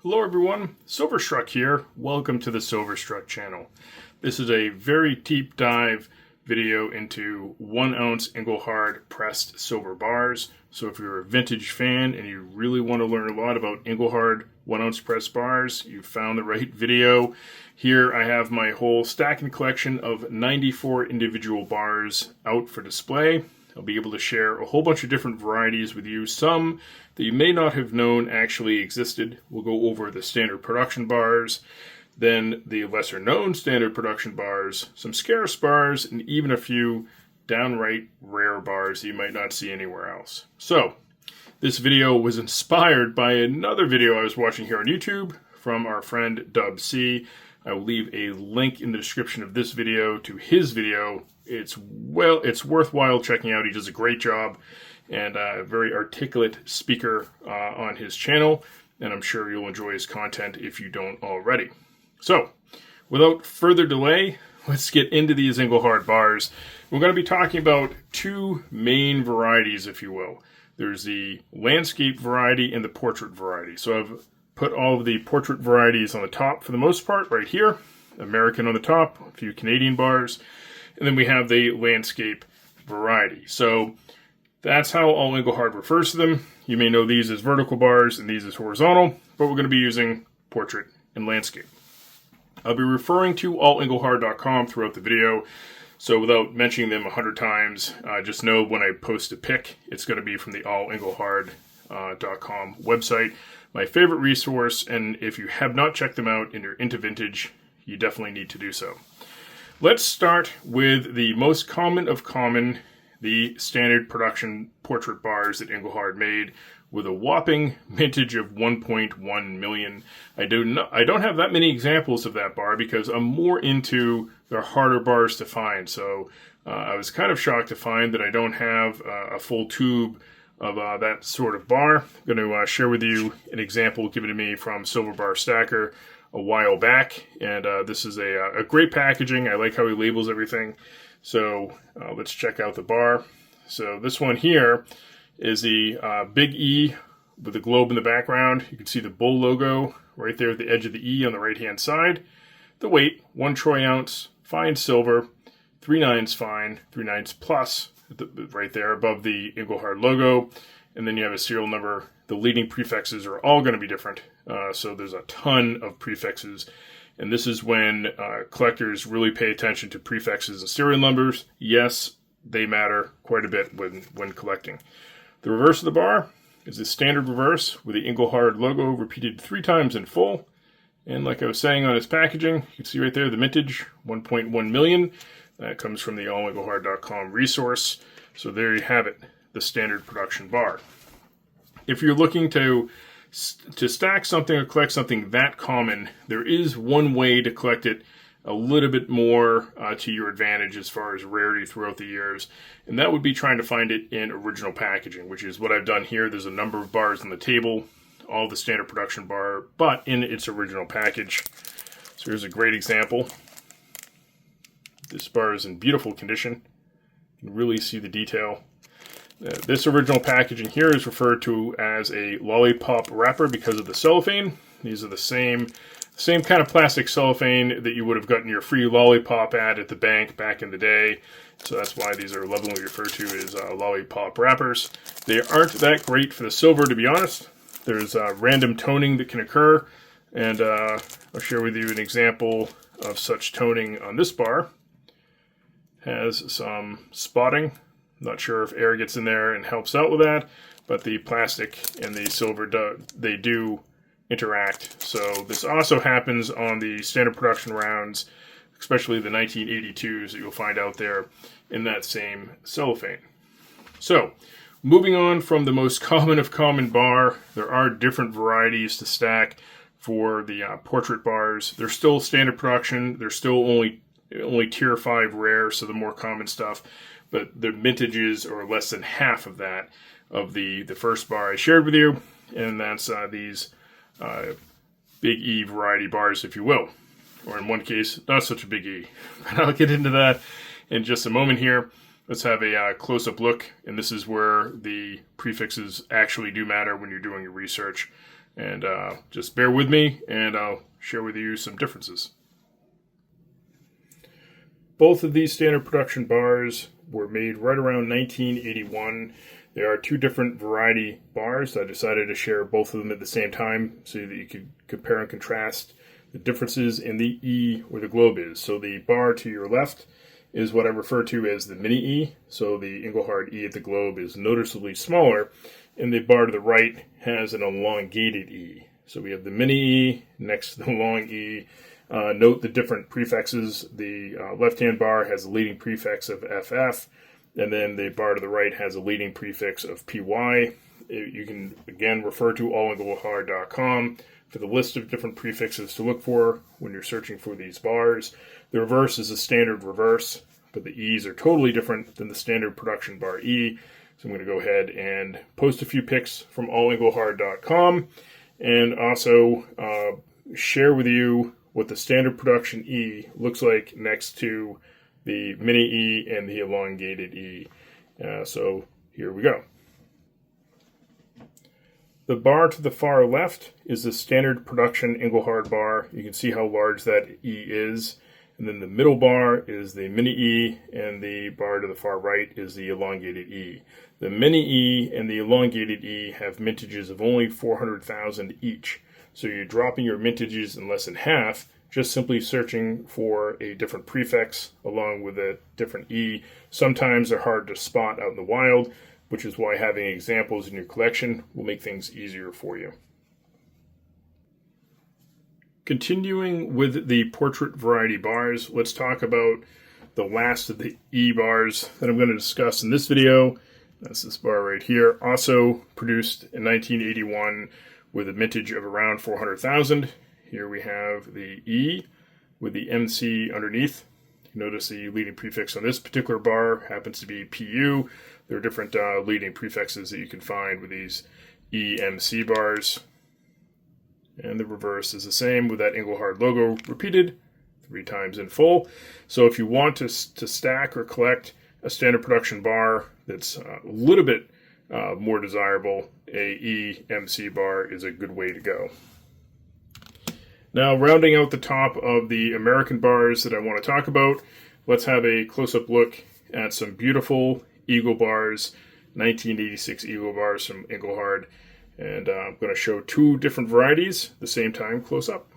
Hello everyone, Silverstruck here. Welcome to the Silverstruck channel. This is a very deep dive video into 1 ounce Engelhard pressed silver bars. So if you're a vintage fan and you really want to learn a lot about Engelhard 1 ounce pressed bars, you found the right video. Here I have my whole stacking collection of 94 individual bars out for display. I'll be able to share a whole bunch of different varieties with you, some that you may not have known actually existed. We'll go over the standard production bars, then the lesser known standard production bars, some scarce bars, and even a few downright rare bars that you might not see anywhere else. So, this video was inspired by another video I was watching here on YouTube from our friend Dub C. I will leave a link in the description of this video to his video. It's worthwhile checking out. He does a great job and a very articulate speaker on his channel, and I'm sure you'll enjoy his content if you don't already. So, without further delay, let's get into these Engelhard bars. We're going to be talking about 2 main varieties, if you will. There's the landscape variety and the portrait variety. So I've put all of the portrait varieties on the top for the most part, right here. American on the top, a few Canadian bars, and then we have the landscape variety. So that's how all Engelhard refers to them. You may know these as vertical bars and these as horizontal, but we're going to be using portrait and landscape. I'll be referring to allengelhard.com throughout the video, so without mentioning them 100 times, just know when I post a pic, it's going to be from the allengelhard.com website. My favorite resource, and if you have not checked them out and you're into vintage, you definitely need to do so. Let's start with the most common of common, the standard production portrait bars that Engelhard made with a whopping mintage of 1.1 million. I don't have that many examples of that bar because I'm more into the harder bars to find. So I was kind of shocked to find that I don't have a full tube of that sort of bar. I'm going to share with you an example given to me from Silver Bar Stacker a while back, and this is a great packaging. I like how he labels everything. So let's check out the bar. So this one here is the big E with the globe in the background. You can see the bull logo right there at the edge of the E on the right hand side. The weight, 1 troy ounce, fine silver, 3/9 fine, 3/9 plus, right there above the Engelhard logo. And then you have a serial number. The leading prefixes are all going to be different. So there's a ton of prefixes. And this is when collectors really pay attention to prefixes and serial numbers. Yes, they matter quite a bit when collecting. The reverse of the bar is the standard reverse with the Engelhard logo repeated 3 times in full. And like I was saying on its packaging, you can see right there the mintage, 1.1 million. That comes from the allengelhard.com resource. So there you have it, the standard production bar. If you're looking to stack something or collect something that common, there is one way to collect it a little bit more to your advantage as far as rarity throughout the years, and that would be trying to find it in original packaging, which is what I've done here. There's a number of bars on the table, all the standard production bar, but in its original package. So here's a great example. This bar is in beautiful condition. You can really see the detail. This original packaging here is referred to as a lollipop wrapper because of the cellophane. These are the same kind of plastic cellophane that you would have gotten your free lollipop at the bank back in the day. So that's why these are lovingly referred to as lollipop wrappers. They aren't that great for the silver, to be honest. There's random toning that can occur, and I'll share with you an example of such toning on this bar. Has some spotting. Not sure if air gets in there and helps out with that, but the plastic and the silver they do interact. So this also happens on the standard production rounds, especially the 1982s that you'll find out there in that same cellophane. So moving on from the most common of common bar, there are different varieties to stack for the portrait bars. They're still standard production. They're still only tier 5 rare, so the more common stuff, but the mintages are less than half of that of the first bar I shared with you, and that's these big E variety bars, if you will, or in one case, not such a big E. But I'll get into that in just a moment here. Let's have a close-up look, and this is where the prefixes actually do matter when you're doing your research. And just bear with me, and I'll share with you some differences. Both of these standard production bars were made right around 1981. There are two different variety bars. I decided to share both of them at the same time so that you could compare and contrast the differences in the E where the globe is. So the bar to your left is what I refer to as the mini E. So the Engelhard E at the globe is noticeably smaller, and the bar to the right has an elongated E. So we have the mini E next to the long E. Note the different prefixes. The left-hand bar has a leading prefix of FF, and then the bar to the right has a leading prefix of PY. You can, again, refer to allengelhard.com for the list of different prefixes to look for when you're searching for these bars. The reverse is a standard reverse, but the E's are totally different than the standard production bar E. So I'm going to go ahead and post a few pics from allengelhard.com and also share with you what the standard production E looks like next to the mini E and the elongated E. So here we go. The bar to the far left is the standard production Engelhard bar. You can see how large that E is. And then the middle bar is the mini E, and the bar to the far right is the elongated E. The mini E and the elongated E have mintages of only 400,000 each. So you're dropping your mintages in less than half, just simply searching for a different prefix along with a different E. Sometimes they're hard to spot out in the wild, which is why having examples in your collection will make things easier for you. Continuing with the portrait variety bars, let's talk about the last of the E bars that I'm going to discuss in this video. That's this bar right here, also produced in 1981 with a mintage of around 400,000. Here we have the E with the MC underneath. Notice the leading prefix on this particular bar happens to be PU. There are different leading prefixes that you can find with these EMC bars. And the reverse is the same with that Engelhard logo repeated 3 times in full. So if you want to stack or collect a standard production bar that's a little bit more desirable, a EMC bar is a good way to go. Now, rounding out the top of the American bars that I want to talk about, let's have a close-up look at some beautiful Eagle bars, 1986 Eagle bars from Engelhard. And I'm going to show 2 different varieties at the same time close up.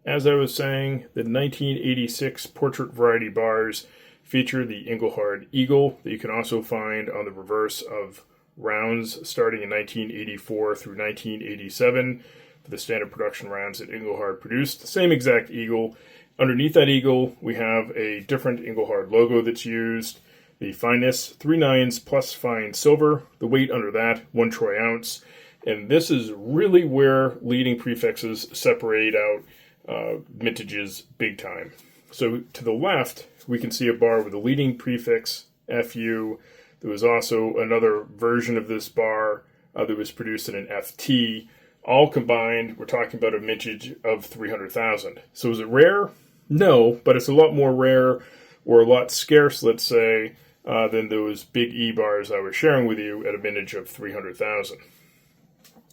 As I was saying, the 1986 portrait variety bars feature the Engelhard Eagle that you can also find on the reverse of rounds starting in 1984 through 1987 for the standard production rounds that Engelhard produced. The same exact eagle. Underneath that eagle, we have a different Engelhard logo that's used. The fineness, 3 nines plus fine silver. The weight under that, 1 troy ounce. And this is really where leading prefixes separate out mintages big time. So to the left, we can see a bar with a leading prefix, FU. There was also another version of this bar that was produced in an FT. All combined, we're talking about a mintage of 300,000. So is it rare? No, but it's a lot more rare or a lot scarce, let's say, than those big E bars I was sharing with you at a mintage of 300,000.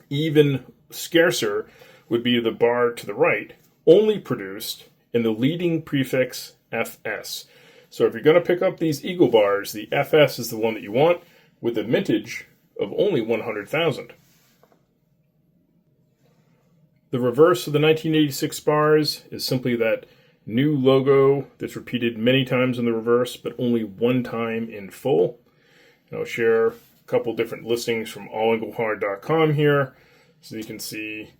Even scarcer would be the bar to the right, only produced in the leading prefix FS. So if you're going to pick up these Eagle bars, the FS is the one that you want with a mintage of only 100,000. The reverse of the 1986 bars is simply that new logo that's repeated many times in the reverse, but only 1 time in full. And I'll share a couple different listings from allengelhard.com here, so you can see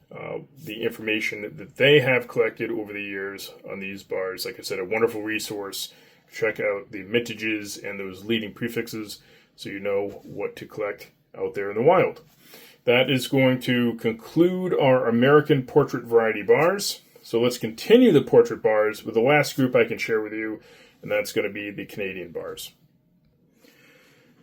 the information that they have collected over the years on these bars. Like I said, a wonderful resource. Check out the mintages and those leading prefixes so you know what to collect out there in the wild. That is going to conclude our American portrait variety bars. So let's continue the portrait bars with the last group I can share with you, and that's going to be the Canadian bars.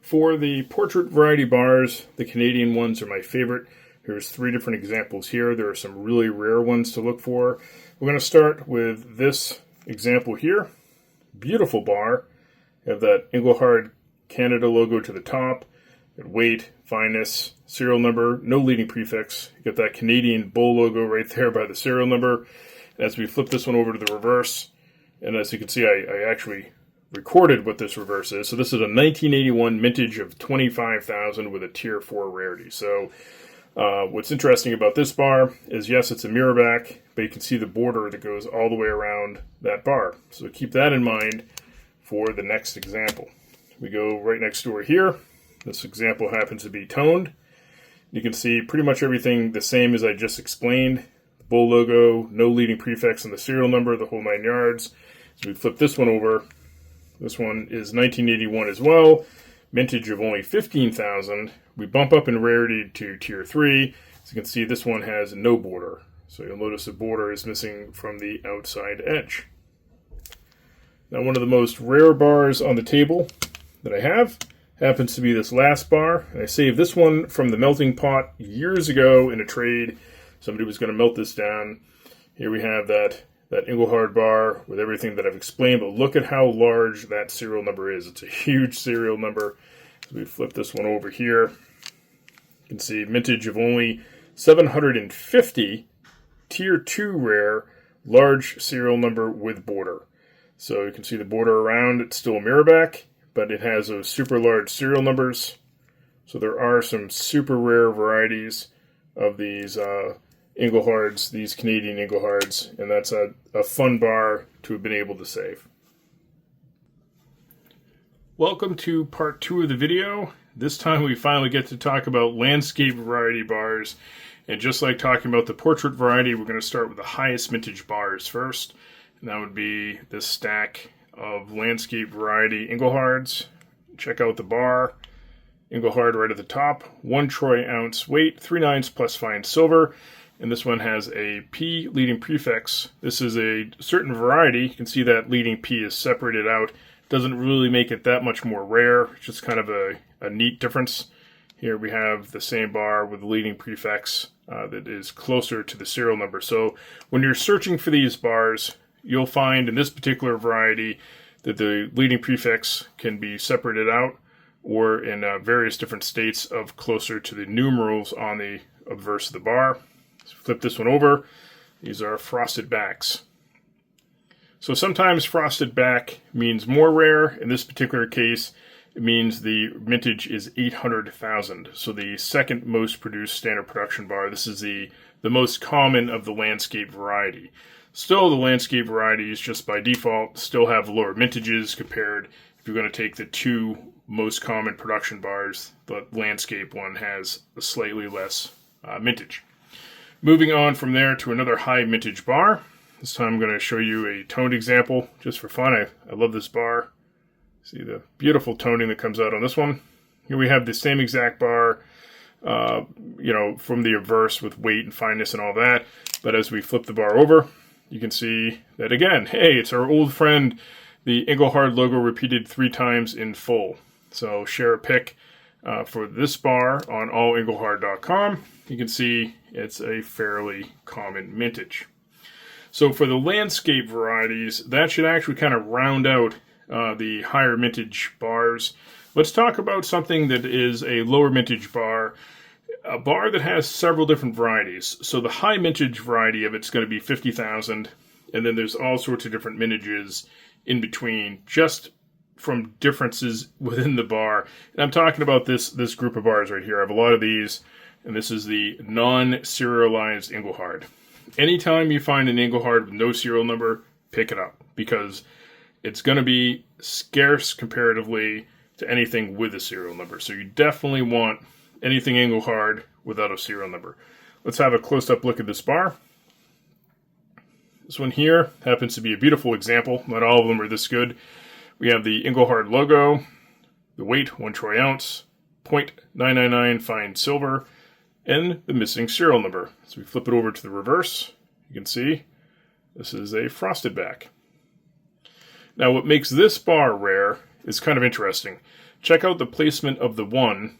For the portrait variety bars, the Canadian ones are my favorite. Here's 3 different examples here. There are some really rare ones to look for. We're going to start with this example here. Beautiful bar. You have that Engelhard Canada logo to the top. weight, fineness, serial number, no leading prefix. You got that Canadian bull logo right there by the serial number. As we flip this one over to the reverse, and as you can see, I actually recorded what this reverse is. So this is a 1981 mintage of 25,000 with a tier 4 rarity. So what's interesting about this bar is, yes, it's a mirror back, but you can see the border that goes all the way around that bar. So keep that in mind for the next example. We go right next door here. This example happens to be toned. You can see pretty much everything the same as I just explained. The bull logo, no leading prefix, and the serial number, the whole 9 yards. So we flip this one over. This one is 1981 as well. Mintage of only 15,000. We bump up in rarity to tier 3. As you can see, this one has no border. So you'll notice the border is missing from the outside edge. Now, one of the most rare bars on the table that I have happens to be this last bar. And I saved this one from the melting pot years ago in a trade. Somebody was going to melt this down. Here we have that Engelhard bar with everything that I've explained, but look at how large that serial number is. It's a huge serial number. So we flip this one over here. You can see mintage of only 750, tier 2 rare, large serial number with border. So you can see the border around, it's still a mirror back, but it has those super large serial numbers. So there are some super rare varieties of these Engelhards, these Canadian Engelhards, and that's a fun bar to have been able to save. Welcome to part 2 of the video. This time we finally get to talk about landscape variety bars, and just like talking about the portrait variety, we're going to start with the highest mintage bars first, and that would be this stack of landscape variety Engelhards. Check out the bar. Engelhard right at the top, 1 troy ounce weight, 3/9 plus fine silver. And this one has a P leading prefix. This is a certain variety. You can see that leading P is separated out. Doesn't really make it that much more rare. It's just kind of a neat difference. Here we have the same bar with the leading prefix that is closer to the serial number. So when you're searching for these bars, you'll find in this particular variety that the leading prefix can be separated out, or in various different states of closer to the numerals on the obverse of the bar. So flip this one over. These are frosted backs. So sometimes frosted back means more rare. In this particular case, it means the mintage is 800,000. So the second most produced standard production bar. This is the most common of the landscape variety. Still, the landscape varieties, just by default, still have lower mintages compared. If you're going to take the 2 most common production bars, the landscape one has a slightly less mintage. Moving on from there to another high mintage bar. This time I'm going to show you a toned example just for fun. I love this bar. See the beautiful toning that comes out on this one. Here we have the same exact bar, from the obverse with weight and fineness and all that. But as we flip the bar over, you can see that again, hey, it's our old friend, the Engelhard logo repeated 3 times in full. So share a pic for this bar on allengelhard.com. You can see it's a fairly common mintage. So for the landscape varieties, that should actually kind of round out the higher mintage bars. Let's talk about something that is a lower mintage bar, a bar that has several different varieties. So the high mintage variety of it's going to be 50,000, and then there's all sorts of different mintages in between, just from differences within the bar. And I'm talking about this group of bars right here. I have a lot of these, and this is the non-serialized Engelhard. Anytime you find an Engelhard with no serial number, pick it up, because it's going to be scarce comparatively to anything with a serial number. So you definitely want anything Engelhard without a serial number. Let's have a close-up look at this bar. This one here happens to be a beautiful example. Not all of them are this good. We have the Engelhard logo, the weight, 1 troy ounce, 0.999 fine silver, and the missing serial number. So we flip it over to the reverse. You can see this is a frosted back. Now what makes this bar rare is kind of interesting. Check out the placement of the 1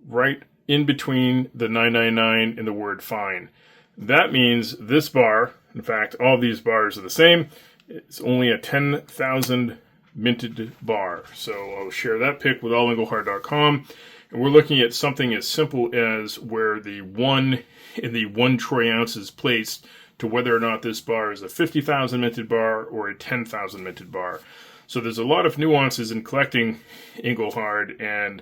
right in between the 999 and the word fine. That means this bar, in fact all these bars are the same, it's only a 10,000 minted bar. So I'll share that pic with allengelhard.com. And we're looking at something as simple as where the 1 in the 1 troy ounce is placed to whether or not this bar is a 50,000 minted bar or a 10,000 minted bar. So there's a lot of nuances in collecting Engelhard, and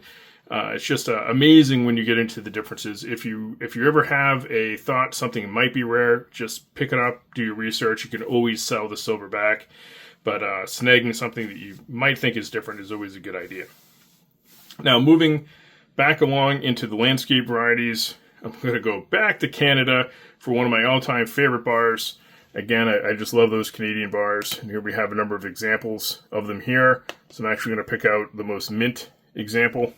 it's just amazing when you get into the differences. If you ever have a thought something might be rare, just pick it up, do your research. You can always sell the silver back, but snagging something that you might think is different is always a good idea. Now, moving back along into the landscape varieties, I'm going to go back to Canada for one of my all-time favorite bars. Again, I just love those Canadian bars, and here we have a number of examples of them here. So I'm actually going to pick out the most mint example.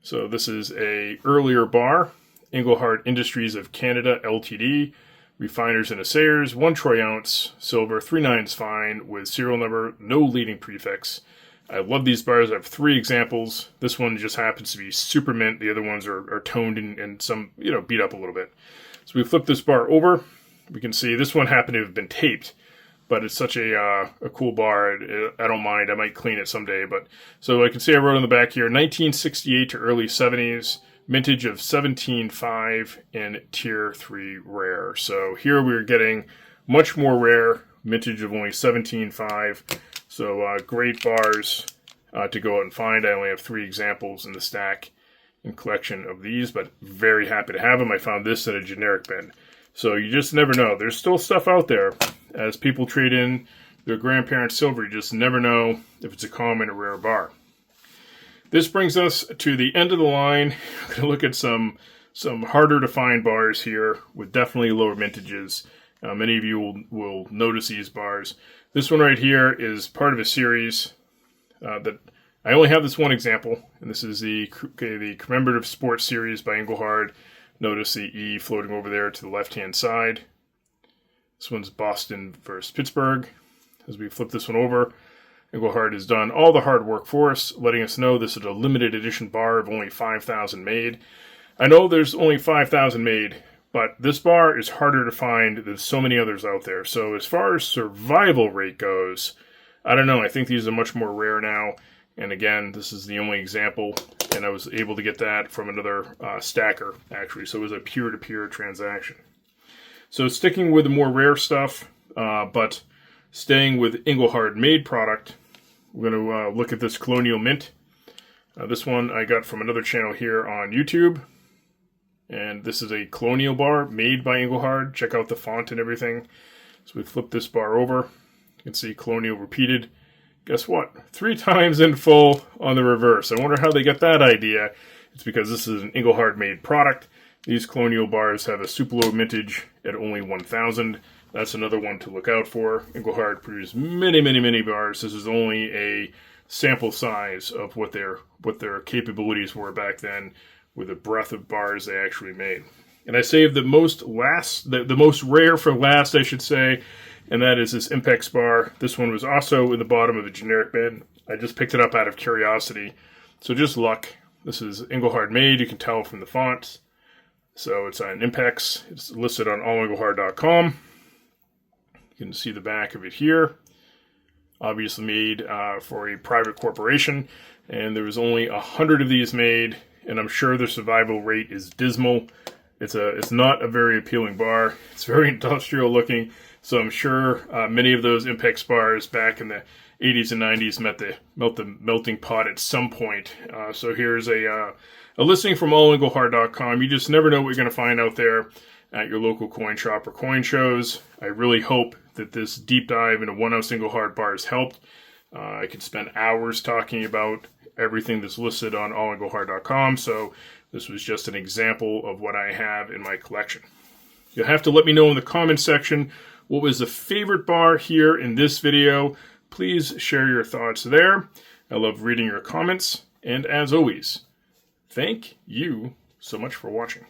So this is a earlier bar, Engelhard Industries of Canada Ltd, refiners and assayers, 1 troy ounce, silver, 3/9 fine, with serial number, no leading prefix. I love these bars. I have 3 examples. This one just happens to be super mint. The other ones are toned and some, beat up a little bit. So we flip this bar over. We can see this one happened to have been taped, but it's such a cool bar. I don't mind. I might clean it someday. But so I can see I wrote on the back here, 1968 to early 70s, mintage of 17.5 and tier 3 rare. So here we're getting much more rare, mintage of only 17.5. So great bars to go out and find. I only have 3 examples in the stack and collection of these, but very happy to have them. I found this in a generic bin. So you just never know. There's still stuff out there. As people trade in their grandparents' silver, you just never know if it's a common or rare bar. This brings us to the end of the line. I'm going to look at some harder to find bars here with definitely lower mintages. Many of you will notice these bars. This one right here is part of a series that I only have this one example, and this is the Commemorative Sports Series by Engelhard. Notice the E floating over there to the left-hand side. This one's Boston versus Pittsburgh. As we flip this one over, Engelhard has done all the hard work for us, letting us know this is a limited edition bar of only 5,000 made. I know there's only 5,000 made, but this bar is harder to find than so many others out there. So as far as survival rate goes, I don't know. I think these are much more rare now. And again, this is the only example, and I was able to get that from another stacker, actually. So it was a peer-to-peer transaction. So sticking with the more rare stuff, but staying with Engelhard made product, we're going to look at this Colonial Mint. This one I got from another channel here on YouTube. And this is a Colonial bar made by Engelhard. Check out the font and everything. So we flip this bar over. You can see Colonial repeated. Guess what? 3 times in full on the reverse. I wonder how they get that idea. It's because this is an Engelhard made product. These Colonial bars have a super low mintage at only 1,000. That's another one to look out for. Engelhard produced many, many, many bars. This is only a sample size of what their capabilities were back then with the breadth of bars they actually made. And I saved the most rare for last, I should say, and that is this Impex bar. This one was also in the bottom of a generic bin. I just picked it up out of curiosity. So just luck. This is Engelhard made. You can tell from the font. So it's an Impex. It's listed on allengelhard.com. You can see the back of it here. Obviously made for a private corporation. And there was only 100 of these made. And I'm sure their survival rate is dismal. It's not a very appealing bar. It's very industrial looking. So I'm sure many of those Impex bars back in the 80s and 90s met the melting pot at some point. So here's a listing from allengelhard.com. You just never know what you're going to find out there at your local coin shop or coin shows. I really hope that this deep dive into 1 ounce Engelhard bars helped. I could spend hours talking about everything that's listed on allengelhard.com. So this was just an example of what I have in my collection. You'll have to let me know in the comments section what was the favorite bar here in this video. Please share your thoughts there. I love reading your comments. And as always, thank you so much for watching.